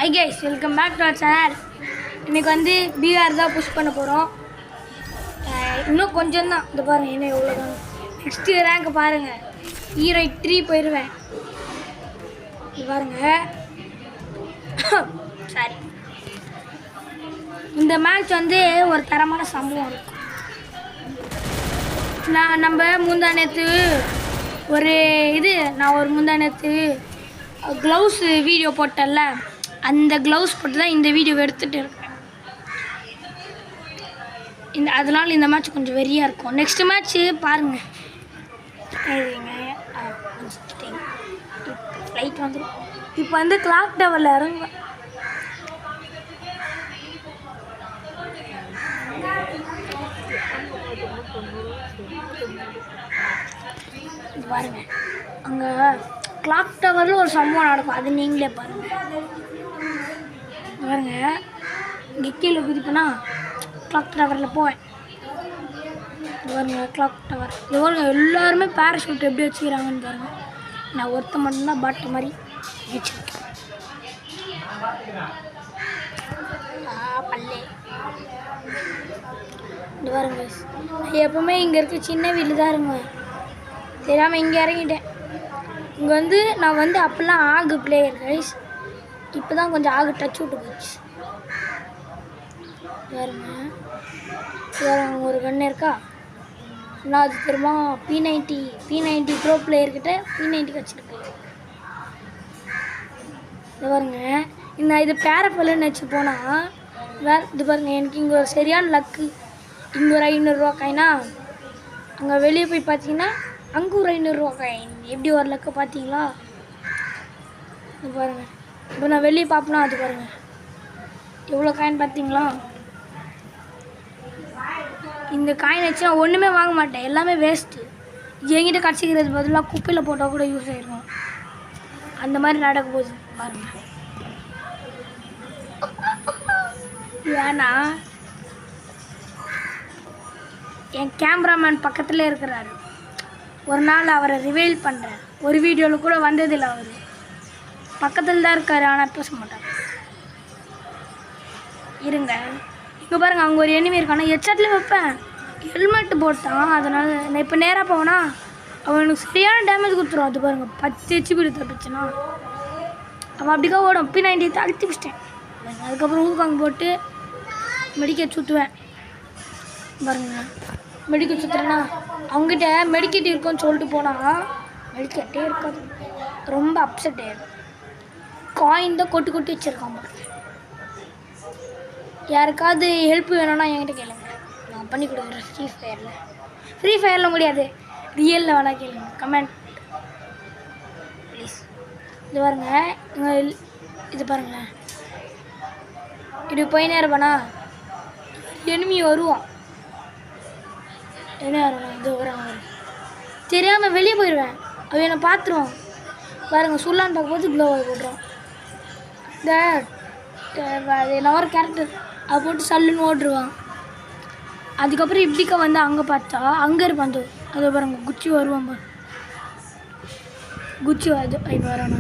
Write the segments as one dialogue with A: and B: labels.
A: Hi guys, welcome back to our channel. இன்னைக்கு வந்து PR தான் புஷ் பண்ண போகிறோம். இன்னும் கொஞ்சம் தான். இந்த பாருங்கள் என்ன எவ்வளோ தான். நெக்ஸ்ட் ரேங்க் பாருங்கள். ஹீரோ 3 போயிடுவேன். இது பாருங்கள். சாரி. இந்த மேட்ச் வந்து ஒரு தரமான சம்பவம் இருக்கும். நம்ம முந்தானத்து ஒரு முந்தானத்து க்ளவுஸ் வீடியோ போட்டல, அந்த க்ளவுஸ் போட்டு தான் இந்த வீடியோ எடுத்துகிட்டு இருக்கேன். அதனால் இந்த மேட்ச் கொஞ்சம் வெறியாக இருக்கும். நெக்ஸ்ட் மேட்ச்சு பாருங்கள். ஃப்ளைட் வந்துடும். இப்போ வந்து கிளாக் டவரில் இறங்குவேன். பாருங்கள், அங்கே கிளாக் டவரில் ஒரு சம்பவம் நடக்கும். அது நீங்களே பாருங்கள். பாருங்கள், இங்கே கீழே குதிப்பேன்னா கிளாக் டவரில் போவேன். பாருங்கள், கிளாக் டவர் எவ்வளோ எல்லாருமே பேராஷூட் எப்படி வச்சுக்கிறாங்கன்னு பாருங்கள். நான் ஒருத்த மட்டும்தான் பாட்டு மாதிரி வச்சுருக்கேன். பல்லே இது பாருங்க. எப்பவுமே இங்கே இருக்க சின்ன வீடு தான் இருங்க. தெரியாமல் இங்கே இறங்கிட்டேன். இங்கே வந்து நான் வந்து அப்போல்லாம் ஆகு பிளேயர் கைஸ். இப்போ தான் கொஞ்சம் ஆகு டச் விட்டு போச்சு. வேறுங்க ஒரு கண்ணு இருக்கா. நான் அது திரும்ப P90 ப்ரோ பிளேயர்கிட்ட P90 வச்சுருக்கேன். இது பாருங்க, இது பேரப்பல்லுன்னு வச்சு போனால் இது பாருங்கள். எனக்கு இங்கே ஒரு சரியான லக்கு. இங்கே ஒரு 500 ரூபா காயினா, அங்கே வெளியே போய் பார்த்தீங்கன்னா அங்கே ஒரு 500 ரூபா காயின். எப்படி ஒரு லக்கு பார்த்தீங்களா? இது பாருங்கள். இப்போ நான் வெளியே பார்ப்பேனா அது பாருங்கள் எவ்வளோ காயின் பார்த்தீங்களா? இந்த காயின் வச்சு நான் ஒன்றுமே வாங்க மாட்டேன். எல்லாமே வேஸ்ட்டு. என்கிட்ட கடிச்சிக்கிறது பதிலாக குப்பையில் போட்டால் கூட யூஸ் ஆகிருக்கும். அந்த மாதிரி நடக்க போகுது பாருங்கள். ஏன்னா என் கேமராமேன் பக்கத்தில் இருக்கிறாரு. ஒரு நாள் அவரை ரிவீல் பண்ணுறேன். ஒரு வீடியோவில் கூட வந்ததில்லை. அவர் பக்கத்தில் தான் இருக்கார், ஆனால் பேச மாட்டார். இருங்க, இங்கே பாருங்கள், அங்கே ஒரு எனிமி இருக்கானா ஹெட்செட்டில் வைப்பேன். ஹெல்மெட்டு போட்டான். அதனால் நான் இப்போ நேராக போவேன்னா அவனுக்கு சரியான டேமேஜ் கொடுத்துரும். அது பாருங்கள், 10 HP தப்பிச்சுன்னா அவன் அப்படிக்கா ஓடும். P90 அழுத்தி வச்சிட்டேன். அதுக்கப்புறம் ஊக்காங்க போட்டு மெடிக்கேட் சுற்றுவேன். பாருங்க, மெடிக்கேட் சுற்றுறேன்னா அவங்ககிட்ட மெடிக்கேட் இருக்குன்னு சொல்லிட்டு போனால் மெடிக்கேட்டே இருக்காது. ரொம்ப அப்செட் ஆகிடும். காயின் தான் கொட்டி வச்சுருக்கான் பாருங்க. யாருக்காவது ஹெல்ப் வேணும்னா என்கிட்ட கேளுங்க, நான் பண்ணி கொடுக்குறேன். ஃப்ரீ ஃபயரில் முடியாது, ரியலில் வேணா கேளுங்க. Comment please. இது பாருங்கள், இது பாருங்களேன். இப்படி போயினே இருப்பானா எனிமி வருவான். என்ன வருவான்? இது வரான். தெரியாமல் வெளியே போயிடுவேன். அவன் என்னை பார்த்துருவான். பாருங்கள், சொல்லான்னு பார்க்கும்போது க்ளோவாக போட்டுருவான். அது என்ன ஒரு கேரக்டர் அதை போட்டு சல்லுன்னு ஓட்டுருவான். அதுக்கப்புறம் இப்படிக்கா வந்து அங்கே பார்த்தா அங்கே இருப்பான். அது பாருங்க, குச்சி வருவான் பாரு. குச்சி அது இப்போ வரானா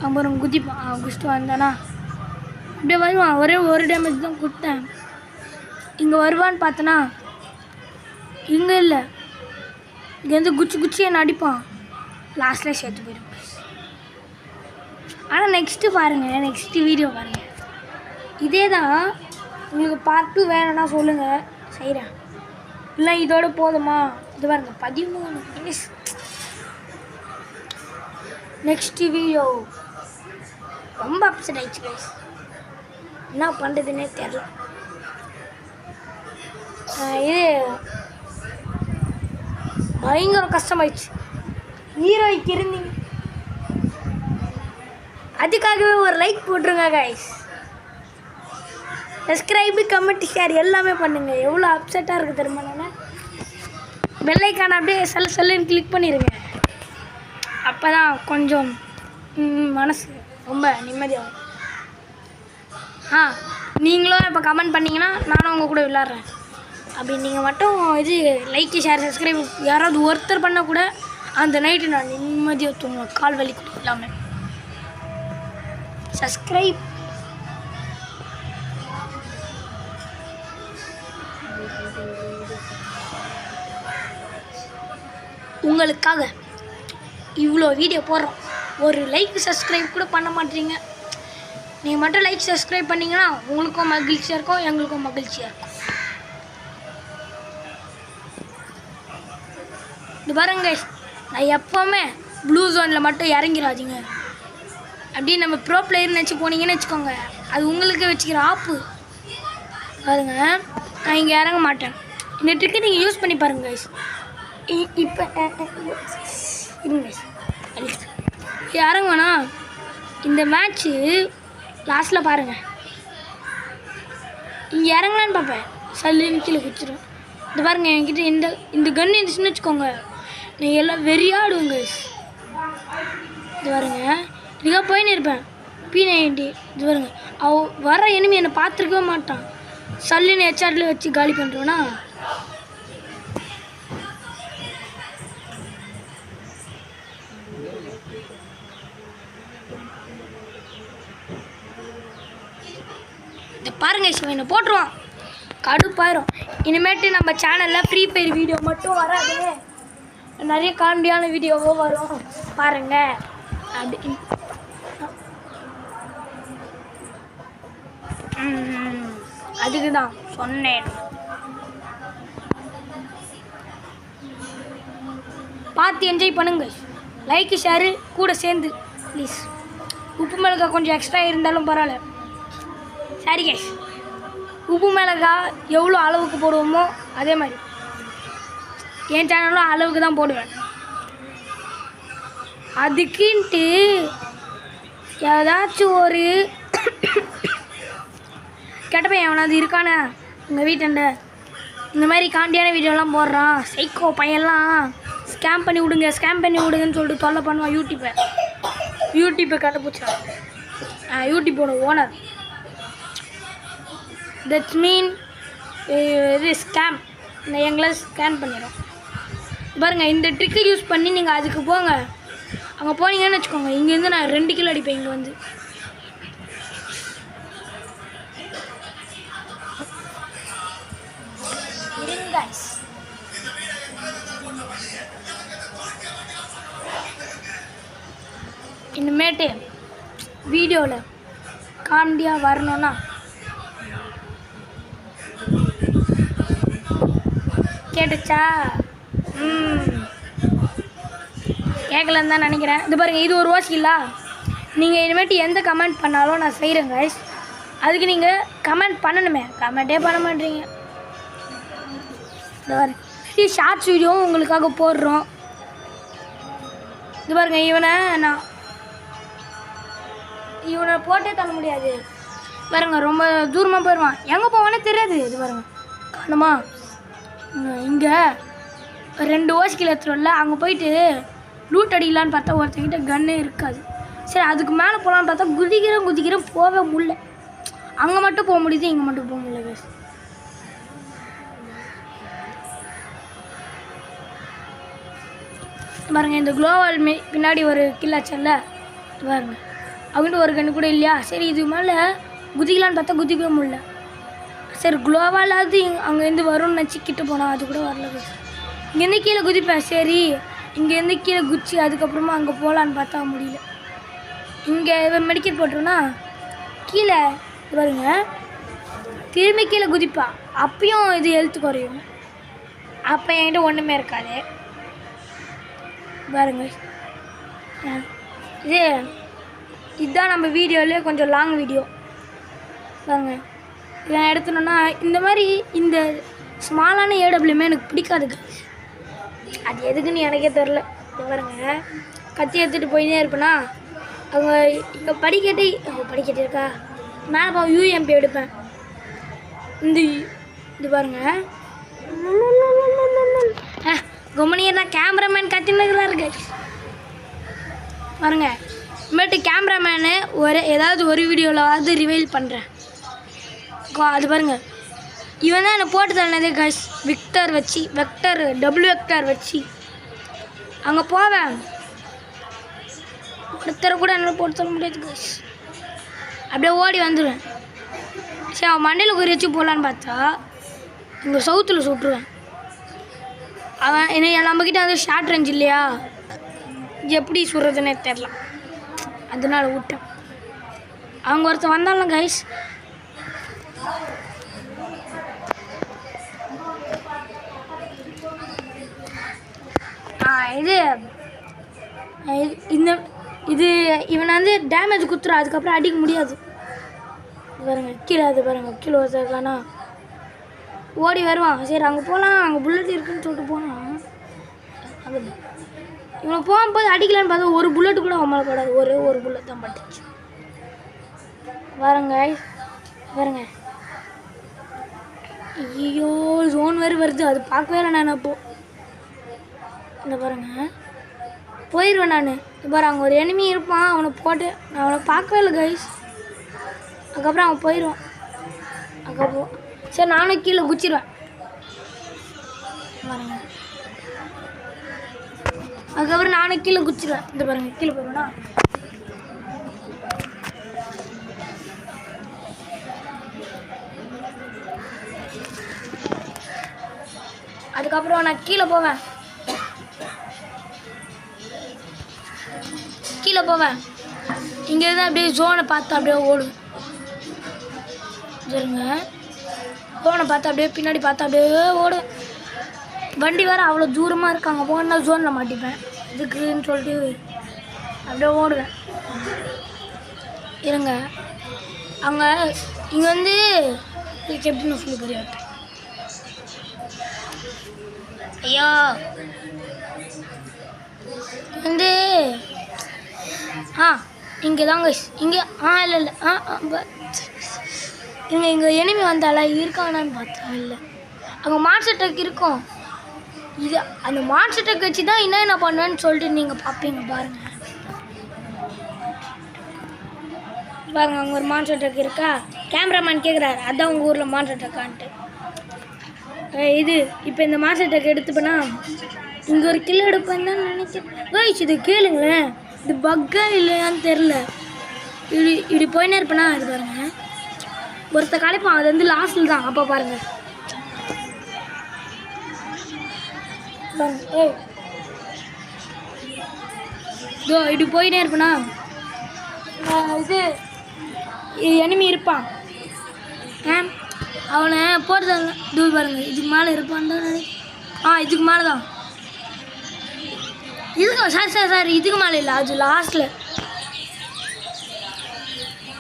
A: அப்புறம் குதிப்பான். குச்சிட்டு வந்தானா அப்படியே வருவான். ஒரு டேமேஜ் தான் கொடுத்தேன். இங்கே வருவான்னு பார்த்தனா இங்கே இல்லை. இங்கே வந்து குச்சி என்ன அடிப்பான். லாஸ்ட்டில் சேர்த்து போயிடும். ஆனால் நெக்ஸ்ட்டு பாருங்கள், நெக்ஸ்ட்டு வீடியோ பாருங்கள். இதே தான். உங்களுக்கு பார்ட் 2 வேணும்னா சொல்லுங்கள், செய்கிறேன். இல்லை இதோட போதுமா? இது பாருங்கள், 13 மினிட்ஸ். நெக்ஸ்ட்டு வீடியோ ரொம்ப அப்செட் ஆகிடுச்சு கைஸ். என்ன பண்ணுறதுன்னே தெரில. இது பயங்கர கஷ்டமாயிடுச்சு. ஹீரோய்க்கு இருந்தீங்க, அதுக்காகவே ஒரு லைக் போட்டுருங்க கைஸ். சப்ஸ்கிரைபு, கமெண்ட், ஷேர் எல்லாமே பண்ணுங்கள். எவ்வளோ அப்செட்டாக இருக்குது தெரியுமா? நான் பெல் ஐக்கான அப்படியே சொல்லுன்னு கிளிக் பண்ணிடுங்க. அப்போ தான் கொஞ்சம் மனசு ரொம்ப நிம்மதியாகும். நீங்களும் இப்போ கமெண்ட் பண்ணிங்கன்னா நானும் உங்கள் கூட விளாட்றேன். அப்படி நீங்கள் மட்டும் இது லைக், ஷேர், சப்ஸ்கிரைப் யாராவது ஒருத்தர் பண்ணால் கூட அந்த நைட்டு நான் நிம்மதியாக தூங்குவேன். கால் வலி கூட இல்லாமல். சப்ஸ்கிரைப் உங்களுக்காக இவ்வளோ வீடியோ போடுறோம். ஒரு லைக் சப்ஸ்கிரைப் கூட பண்ண மாட்டீங்க. நீங்கள் மட்டும் லைக் சப்ஸ்கிரைப் பண்ணிங்கன்னா உங்களுக்கும் மகிழ்ச்சியாக இருக்கும், எங்களுக்கும் மகிழ்ச்சியாக இருக்கும். இது பாருங்க கைஸ், நான் எப்போவுமே ப்ளூ ஜோனில் மட்டும் இறங்கிடாதீங்க. அப்படியே நம்ம ப்ரோ பிளேயர்னு நினச்சி போனீங்கன்னு வச்சுக்கோங்க, அது உங்களுக்கு வச்சுக்கிற ஆப்பு. பாருங்க, நான் இங்கே இறங்க மாட்டேன். இந்த ட்ரிக்கை நீங்கள் யூஸ் பண்ணி பாருங்க கைஸ். இப்போ இருங்க கைஸ், இறங்குவேண்ணா. இந்த மேட்ச்சு லாஸ்ட்டில் பாருங்கள், இங்கே இறங்கலான்னு பார்ப்பேன், சல்லுன்னு கீழே குச்சிடும். இது பாருங்கள், என்கிட்ட இந்த கன்று இருந்துச்சுன்னு வச்சுக்கோங்க, நான் எல்லாம் வெறியாடுவேங்க. இது பாருங்க, இதுக்காக போயின்னு இருப்பேன் P90. இது பாருங்க, வர எனிமி என்னை பார்த்துருக்கவே மாட்டான். சல்லுன்னு ஹெட்ஷாட்டில் வச்சு காலி பண்ணுறோன்னா. இதை பாருங்க, இவன் என்னை போட்டுருவான், கடுப்பாயிரும். இனிமேட்டு நம்ம சேனலில் ஃப்ரீ ஃபயர் வீடியோ மட்டும் வராது, நிறைய காமெடியான வீடியோவும் வரும் பாருங்க. அப்படி அதுக்கு தான் சொன்னேன். பார்த்து என்ஜாய் பண்ணுங்க. லைக்கு ஷேரு கூட சேர்ந்து ப்ளீஸ். உப்பு மிளகாய் கொஞ்சம் எக்ஸ்ட்ரா இருந்தாலும் பரவாயில்ல. சரி கேஷ், உப்பு மிளகாய் எவ்வளோ அளவுக்கு போடுவோமோ அதே மாதிரி என் சேனலும் அளவுக்கு தான் போடுவேன். அதுக்குன்ட்டு ஏதாச்சும் ஒரு கெட்ட பையன் எவனாவது இருக்கானே உங்கள் வீட்டாண்ட, இந்த மாதிரி காண்டியான வீடியோலாம் போடுறான், சைக்கோ பையன்லாம் ஸ்கேம் பண்ணி விடுங்கன்னு சொல்லிட்டு தொல்லை பண்ணுவான். யூடியூப்பை கண்டுபிடிச்சான். யூடியூப்போட ஓனர். தட்ஸ் மீன் இது ஸ்கேம், எங்களை ஸ்கேன் பண்ணிடும். பாருங்கள், இந்த ட்ரிக்கை யூஸ் பண்ணி நீங்கள் அதுக்கு போங்க. அங்கே போனீங்கன்னு வச்சுக்கோங்க, இங்கேருந்து நான் 2 கிலோ அடிப்பேன். இங்கே வந்து இனிமேட்டு வீடியோவில் காமெடியாக வரணும்னா கேட்டுச்சா? கேட்கலன்னு தான் நினைக்கிறேன். இது பாருங்கள், இது ஒரு வாட்ச் இல்லை. நீங்கள் இனிமேட்டு எந்த கமெண்ட் பண்ணாலும் நான் செய்கிறேன் கைஸ். அதுக்கு நீங்கள் கமெண்ட் பண்ணணுமே, கமெண்ட்டே பண்ண மாட்டீங்க. இது பாருங்க, ஷார்ட்ஸ் வீடியோவும் உங்களுக்காக போடுறோம். இது பாருங்க, இவனை போட்டே தள்ள முடியாது. பாருங்க, ரொம்ப தூரமாக போயிடுவான், எங்கே போவானே தெரியாது. இது பாருங்க, காணுமா இங்கே 2 ஓஸ்கில் எடுத்துரும்ல, அங்கே போயிட்டு லூட் அடிக்கலான்னு பார்த்தா ஒருத்தங்கிட்ட கன்னே இருக்காது. சரி, அதுக்கு மேலே போகலான்னு பார்த்தா குதிக்கிறேன் போகவே முடியல. அங்கே மட்டும் போக முடியுது, இங்கே மட்டும் போக முடியல கேஸ். பாருங்கள், இந்த குளோவால் பின்னாடி ஒரு கில்லாச்சல்ல பாருங்க, அவன்ட்டு ஒரு கண்ணு கூட இல்லையா. சரி, இது மேலே குதிக்கலான்னு பார்த்தா குதிக்கவே முடியல. சரி, குளோவாலாவது அங்கேருந்து வரும்னு நினச்சிக்கிட்டு போனால் அது கூட வரல கேஸ். இங்கேருந்து கீழே குதிப்பேன். சரி, இங்கேருந்து கீழே குச்சி அதுக்கப்புறமா அங்கே போகலான்னு பார்த்தா முடியல. இங்கே மெடிக்கெட் போட்டோன்னா கீழே பாருங்க, திரும்பி கீழே குதிப்பா, அப்பயும் இது ஹெல்த் குறையும். அப்போ என்கிட்ட ஒன்றுமே இருக்காது. பாருங்க, இதுதான் நம்ம வீடியோவிலே கொஞ்சம் லாங் வீடியோ. பாருங்க, இதை எடுத்துனோன்னா இந்த மாதிரி இந்த ஸ்மாலான ஏடபிள்யூமே எனக்கு பிடிக்காது. அது எதுக்குன்னு எனக்கே தெரில. பாருங்க, கத்தி எடுத்துகிட்டு போயினே இருப்பேன்னா அவங்க இங்கே படிக்கட்டு இருக்கா, மேலே பா UMP எடுப்பேன். இது பாருங்க, கும்மனியர் கேமராமேன் கத்தின்னு இருக்கு. பாருங்க, இனிமேட்டு கேமராமேனு ஏதாவது ஒரு வீடியோவில் ரிவீல் பண்ணுறேன். அது பாருங்கள், இவன் தான் என்னை போட்டு தள்ளினதே கைஸ். வெக்டர் வச்சு அங்கே போவேன், ஒருத்தரை கூட என்னால் போட்டு தள்ள முடியாது கைஸ். அப்படியே ஓடி வந்துடுவேன். சரி, அவன் மண்டையில் குறி வச்சு போகலான்னு பார்த்தா இங்கே சவுத்தில் சுட்டுருவேன். அவன் என்ன நம்மக்கிட்ட வந்து ஷார்ட் ரேஞ்ச் இல்லையா, எப்படி சுடுறதுன்னே தெரில, அதனால விட்டேன். அவங்க ஒருத்தர் வந்தாலும் கைஸ் இது இந்த இது இவனை வந்து டேமேஜ் குத்துரும், அதுக்கப்புறம் அடிக்க முடியாது. பாருங்க கீழே, அது பாருங்க கீழே வச்சாக்கானா ஓடி வருவான். சரி அங்கே போகலாம், அங்கே புல்லட் இருக்குன்னு சொல்லிட்டு போனான். அது இவனை போகும்போது அடிக்கலான்னு பார்த்தா ஒரு புல்லட்டு கூட அவன் மேலே படாது, ஒரே ஒரு புல்லட் தான் பட்டுச்சு. பாருங்க பாருங்க, ஐயோ ஜோன் வேறு வருது, அது பார்க்கவே இல்லை நான். அப்போ இந்த பாருங்க போயிடுவேன் நான். பாரு அங்கே ஒரு எனிமி இருப்பான், அவனை போட்டு நான் அவனை பார்க்கவே இல்லை கைஸ். அதுக்கப்புறம் அவன் போயிடுவான். அதுக்கப்புறம் சரி நானும் கீழே குச்சிடுவேன். பாருங்க அதுக்கப்புறம் நானும் கீழே குச்சிடுவேன். இந்த பாருங்க கீழே போயிடுவேன்னா அதுக்கப்புறம் நான் கீழே போவேன். கீழே போவேன் இங்கே தான் அப்படியே ஜோனை பார்த்து அப்படியே ஓடுவேன். சரிங்க ஜோனை பார்த்து அப்படியே பின்னாடி பார்த்து அப்படியே ஓடுவேன். வண்டி வேறு அவ்வளோ தூரமாக இருக்காங்க, போனா ஜோனில் மாட்டிப்பேன். இதுக்குன்னு சொல்லிட்டு அப்படியே ஓடுவேன். இருங்க அங்கே இங்கே வந்து எப்படின்னு சொல்லி புரியாது. ஐயா வந்து இங்கே தாங்க இங்கே இல்லை இல்லை இங்கே எனிமி வந்தால இருக்கானான்னு பார்த்தேன். இல்லை அங்கே மான்ஸ்டர் ட்ரக் இருக்கும். இது அந்த மான்ஸ்டர் ட்ரக் வச்சு தான் என்ன பண்ணுவேன்னு சொல்லிட்டு நீங்கள் பார்ப்பீங்க. பாருங்கள் பாருங்க அங்கே ஒரு மான்ஸ்டர் ட்ரக் இருக்கா. கேமராமேன் கேட்குறாரு அதான் உங்கள் ஊரில் மான்ஸ்டர் ட்ரக்கான்ட்டு. இது இப்போ இந்த மான்ஸ்டர் ட்ரக் எடுத்துப்பேன்னா இங்கே ஒரு கிலோ எடுப்பேன்னு தான் நினைக்கிறேன். இது கேளுங்களேன், இது பக்கா இல்லையான்னு தெரில. இப்படி போயினே இருப்பேனா, இது பாருங்க ஒருத்த கலைப்பான், அது வந்து லாஸ்டில் தான். அப்போ பாருங்க இப்படி போயினே இருப்பேனா, இது எனிமி இருப்பான், அவனை போடுறதாங்க. இது பாருங்க இதுக்கு மேலே இருப்பான்னு தான் நினைக்கிறேன். இதுக்கு மேலே தான். இதுக்கு சார் இதுக்கு மேலே இல்லை, அது லாஸ்ட்டில்.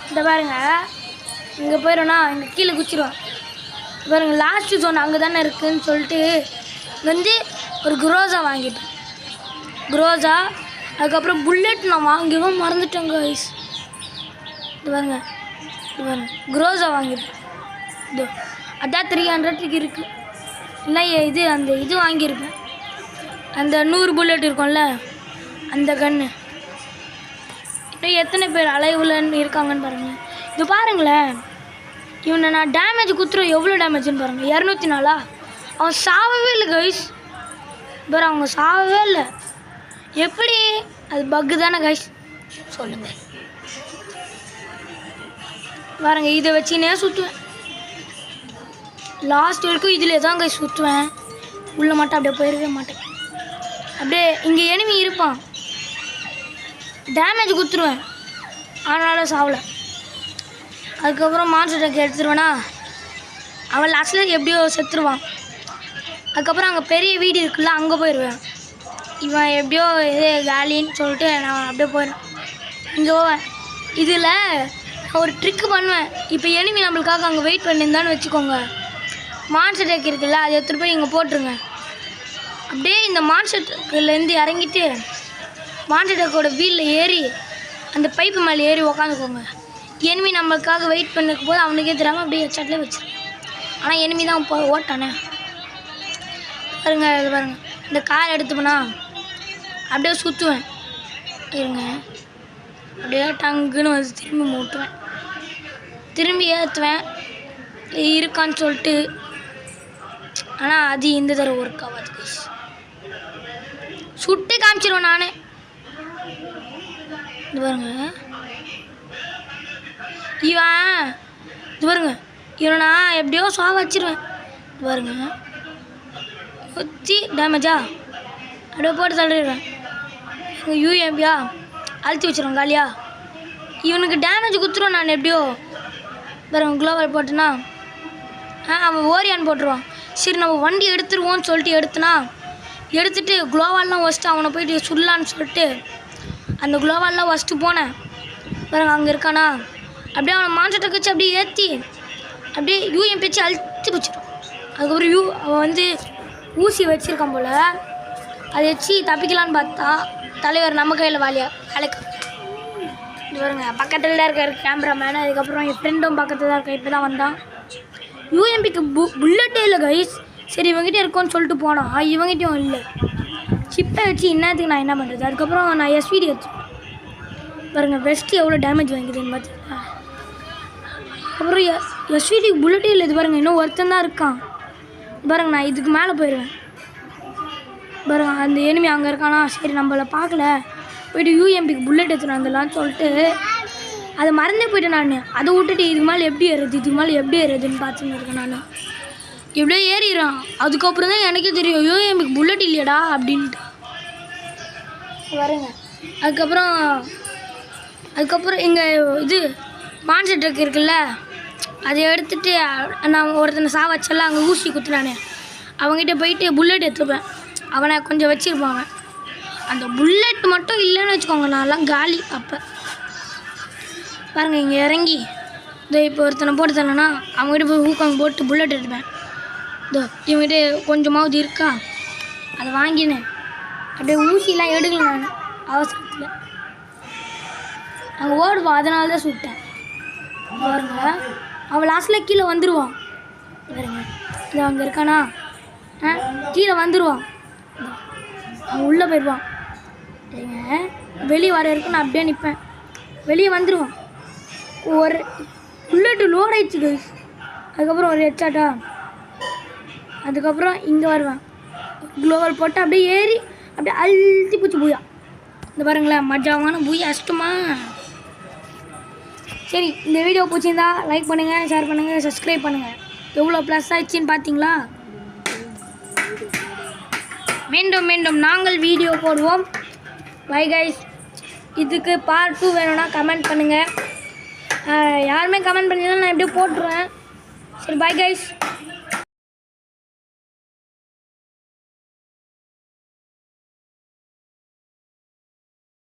A: இந்த பாருங்க இங்கே போயிடும்னா இங்கே கீழே குச்சிடுவோம். பாருங்க லாஸ்ட்டு ஜோன் அங்கே தானே இருக்குதுன்னு சொல்லிட்டு வந்து ஒரு குரோஸா வாங்கிட்டேன். குரோஸா அதுக்கப்புறம் புல்லட் நான் வாங்கிவும் மறந்துட்டேங்க கைஸ். இது பாருங்க குரோஸா வாங்கிட்டேன். இது அதான் 300 இருக்குது. இல்லை இது அந்த இது வாங்கியிருப்பேன், அந்த 100 புல்லட் இருக்கும்ல அந்த கன்று. இன்னும் எத்தனை பேர் அலைவுலன்னு இருக்காங்கன்னு பாருங்கள். இது பாருங்களேன், இவனை நான் டேமேஜ் குத்துறோம், எவ்வளோ டேமேஜ்னு பாருங்கள். 204. அவன் சாவவே இல்லை கைஸ். பாரு அவங்க சாவவே இல்லை. எப்படி? அது பக்கு தானே கைஸ், சொல்லுங்கள். பாருங்க இதை வச்சுனே சுற்றுவேன் லாஸ்ட் வரைக்கும். இதில் தான் கைஸ் சுற்றுவேன், உள்ளே மட்டும் அப்படியே போயிடவே மாட்டேன். அப்படியே இங்கே எனிமி இருப்பான், டேமேஜ் குத்துருவேன், அதனால சாவலை. அதுக்கப்புறம் மான்ஸ்டர் ட்ரக் எடுத்துருவேனா, அவன் லாஸ்ட்டில் எப்படியோ செத்துருவான். அதுக்கப்புறம் அங்கே பெரிய வீடு இருக்குல்ல, அங்கே போயிடுவேன். இவன் எப்படியோ இது வேலின்னு சொல்லிட்டு நான் அப்படியே போயிடுவேன். இங்கே போவேன். இதில் நான் ஒரு ட்ரிக்கு பண்ணுவேன். இப்போ எனிமி நம்மளுக்காக அங்கே வெயிட் பண்ணியிருந்தான்னு வச்சுக்கோங்க, மான்ஸ்டர் ட்ரக் இருக்குல்ல அதை எடுத்துகிட்டு போய் இங்கே போட்டுருங்க. அப்படியே இந்த மான்ஸ்டர் ட்ரக்லேருந்து இறங்கிட்டு மான்ஸ்டர் ட்ரக்கோட வீலில் ஏறி அந்த பைப்பு மேலே ஏறி உக்காந்துக்கோங்க. எனிமி நம்மளுக்காக வெயிட் பண்ணிருக்கும் போது அவனுக்கே தெரியாமல் அப்படியே ஹெட்ஷாட்லேயே வச்சிருக்கேன். ஆனால் எனிமி தான் ஓட்டானே. பாருங்க இது பாருங்க, இந்த கார் எடுத்துப்போனா அப்படியே சுற்றுவேன். இருங்க அப்படியே டங்குன்னு வந்து திரும்பி மூட்டுவேன், திரும்பி ஏற்றுவேன் இருக்கான்னு சொல்லிட்டு. ஆனால் அது இந்த தடவை ஒர்க் ஆகாது, சுட்டு காமிச்சிருவேன் நானே. இது பாருங்க இவன், இது பாருங்க இவனை நான் எப்படியோ சாவ வச்சிருவேன். இது பாருங்க வச்சு டேமேஜா அப்படியே போட்டு தள்ளிடுவேன். யூஎம்பியா அழுத்தி வச்சிருவோம் காலியா. இவனுக்கு டேமேஜ் கொடுத்துருவோம். நான் எப்படியோ வேறு குளோவால் போட்டேன்னா அவன் ஓரியான் போட்டுருவான். சரி நம்ம வண்டி எடுத்துருவோன்னு சொல்லிட்டு எடுத்துட்டு குளோவால்லாம் ஃபஸ்ட்டு அவனை போயிட்டு சுடலான்னு சொல்லிட்டு அந்த குளோவால்லாம் ஃபஸ்ட்டு போனேன். பாருங்க அங்கே இருக்கானா அப்படியே அவனை மான்ஸ்டரை வச்சு அப்படியே ஏற்றி அப்படியே யூஎம் வச்சு அழுத்தி வச்சிடும். அதுக்கப்புறம் அவன் வந்து ஊசி வச்சுருக்கான் போல், அதை வச்சு தப்பிக்கலான்னு பார்த்தா தலைவர் நம்ம கையில் வேலைக்கு இது பாருங்க. பக்கத்தில் தான் இருக்கார் கேமராமேன். அதுக்கப்புறம் என் ஃப்ரெண்டும் பக்கத்தில் தான் இருக்கா. இப்போ தான் வந்தான். யூஎம்பிக்கு புல்லட்டே இல்லை கைஸ். சரி இவங்ககிட்ட இருக்கோன்னு சொல்லிட்டு போனான். இவங்ககிட்டையும் இல்லை. சிப்பை வச்சு என்னத்துக்கு நான் என்ன பண்ணுறது. அதுக்கப்புறம் நான் எஸ்விடி வச்சேன். பாருங்கள் வெஸ்ட்டு எவ்வளோ டேமேஜ் வாங்கிக்குதுன்னு பார்த்தீங்களா. அப்புறம் எஸ்விடிக்கு புல்லட்டே இல்லை. இது பாருங்கள் இன்னும் ஒருத்தன் தான் இருக்கான். பாருங்க நான் இதுக்கு மேலே போயிடுவேன். பாருங்க அந்த எனிமி அங்கே இருக்கானா. சரி நம்மளை பார்க்கல போய்ட்டு யூஎம்பிக்கு புல்லட் எடுத்துன்னு வந்துடலான்னு சொல்லிட்டு அதை மறந்தே போய்ட்டேன் நான். அதை விட்டுட்டு இதுக்கு மேலே எப்படி ஏறுறதுன்னு பார்த்துன்னு இருக்கேன் நான். எப்படியோ ஏறிடுறான். அதுக்கப்புறம் தான் எனக்கே தெரியும் யூஎம்பிக்கு புல்லட் இல்லையடா அப்படின்ட்டு. பாருங்க அதுக்கப்புறம் இங்கே இது மான்ஸ்டர் ட்ரக் இருக்குல்ல, அதை எடுத்துகிட்டு நான் ஒருத்தனை சாவச்செல்லாம் அங்கே ஊசி குத்துனானே அவங்ககிட்ட போயிட்டு புல்லட் எடுத்துப்பேன். அவனை கொஞ்சம் வச்சுருப்பான். அவன் அந்த புல்லட் மட்டும் இல்லைன்னு வச்சுக்கோங்க நான்லாம் காலி. அப்போ பாருங்கள் இங்கே இறங்கி இதோ இப்போ ஒருத்தனை போட்டு தரேன்னா அவங்ககிட்ட போய் ஊக்காங்க போட்டு புல்லட் எடுப்பேன். இதோ இவங்ககிட்ட கொஞ்சமாவது இருக்கா அதை வாங்கினேன். அப்படியே ஊசிலாம் எடுக்கல நான் அவசரத்தில். அங்கே ஓடுவான், அதனால தான் சுட்டேன். பாருங்க அவன் லாஸ்ட்டில் கீழே வந்துடுவான். பாருங்க இதோ அங்கே இருக்கானா கீழே வந்துடுவான். அவன் உள்ளே போயிடுவான். சரிங்க வெளியே வர இருக்கு. நான் அப்படியே நிற்பேன். வெளியே வந்துடுவான். ஒரு புல்லட்டு லோட் ஆயிடுச்சு கைஸ். அதுக்கப்புறம் ஒரு ஹெட்ஷாட்டா. அதுக்கப்புறம் இங்கே வருவேன். குளோவல் போட்டு அப்படியே ஏறி அப்படியே அழுத்தி பூச்சி பூயா. இந்த பாருங்களேன் மஜாவான பூயா அஷ்டமா. சரி இந்த வீடியோ பிடிச்சிருந்தா லைக் பண்ணுங்கள், ஷேர் பண்ணுங்கள், சப்ஸ்கிரைப் பண்ணுங்கள். எவ்வளோ ப்ளஸ் ஆயிடுச்சின்னு பார்த்தீங்களா. மீண்டும் நாங்கள் வீடியோ போடுவோம். Bye guys. இதுக்கு பார்ட் 2 வேணும்னா கமெண்ட் பண்ணுங்கள். யாருமே கமெண்ட் பண்ணிங்கன்னா நான் எப்படியும் போட்டுருவேன். சரி பை கைஸ்.